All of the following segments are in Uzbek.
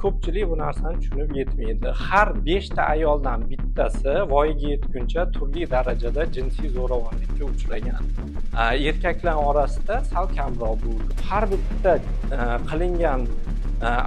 Ko'pchilik bu narsani tushunib yetmaydi. Har 5 ta ayoldan bittasi voyaga yetguncha turli darajada jinsiy zo'ravonlikka uchragan. Erkaklar orasida sal kamroq bo'ldi. Har bitta qilingan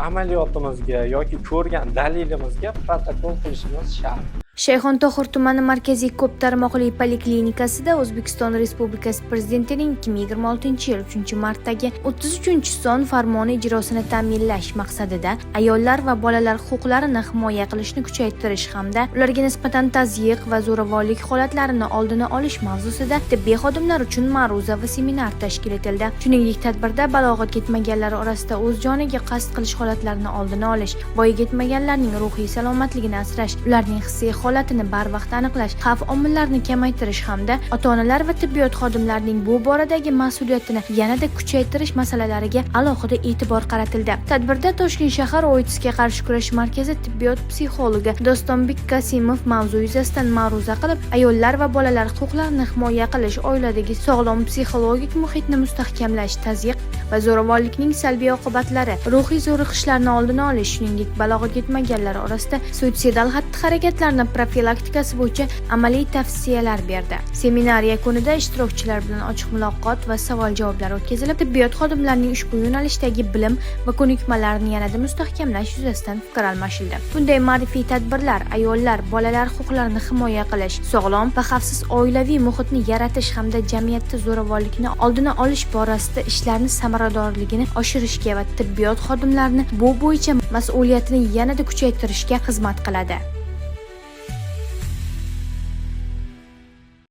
amaliyotimizga yoki ko'rgan dalilimizga protokol qilishimiz shart. Shayxontohur tumani markaziy ko'p tarmoqli poliklinikasida O'zbekiston Respublikasi Prezidentining 2026-yil 3-martdagi 33-son farmoni ijrosini ta'minlash maqsadida ayollar va bolalar huquqlarini himoya qilishni kuchaytirish hamda ularga nisbatan tazyiq va zo'ravonlik holatlarini oldini olish mavzusida tibbiy xodimlar uchun ma'ruza va seminar tashkil etildi. Shuningdek, tadbirda balog'at yetmaganlar orasida o'z joniga qasd qilish holatlarini oldini olish, voyaga yetmaganlarning ruhiy salomatligini asrash, ularning hissiy holatini barvaqt aniqlash, xavf omillarini kamaytirish hamda ota-onalar va tibbiyot xodimlarining bu boradagi mas'uliyatini yanada kuchaytirish masalalariga alohida e'tibor qaratildi. Tadbirda Toshkent shahar OITSga qarshi kurash markazi tibbiyot psixologi Dostonbek Kasimov mavzu yuzasidan ma'ruza qilib, ayollar va bolalar huquqlarini himoya qilish, oiladagi sog'lom psixologik muhitni mustahkamlash, tazyiq va zo'ravonlikning salbiy oqibatlari, ruhiy zo'riqishlarni oldini olish, shuningdek balog'at yetmaganlar orasida suitsidal xatti-harakatlarni profilaktikasi bo'yicha amaliy tavsiyalar berdi. Seminar yakunida ishtirokchilar bilan ochiq muloqot va savol-javoblar o'tkazilib, tibbiyot xodimlarining ushbu yo'nalishdagi bilim va ko'nikmalarini yanada mustahkamlash yuzasidan fikr almashildi. Bunday ma'rifiy tadbirlar ayollar, bolalar huquqlarini himoya qilish, sog'lom va xavfsiz oilaviy muhitni yaratish hamda jamiyatda zo'ravonlikni oldini olish borasida ishlarni samaradorligini oshirishga va tibbiyot xodimlarini bu bo'yicha mas'uliyatini yanada kuchaytirishga xizmat qiladi.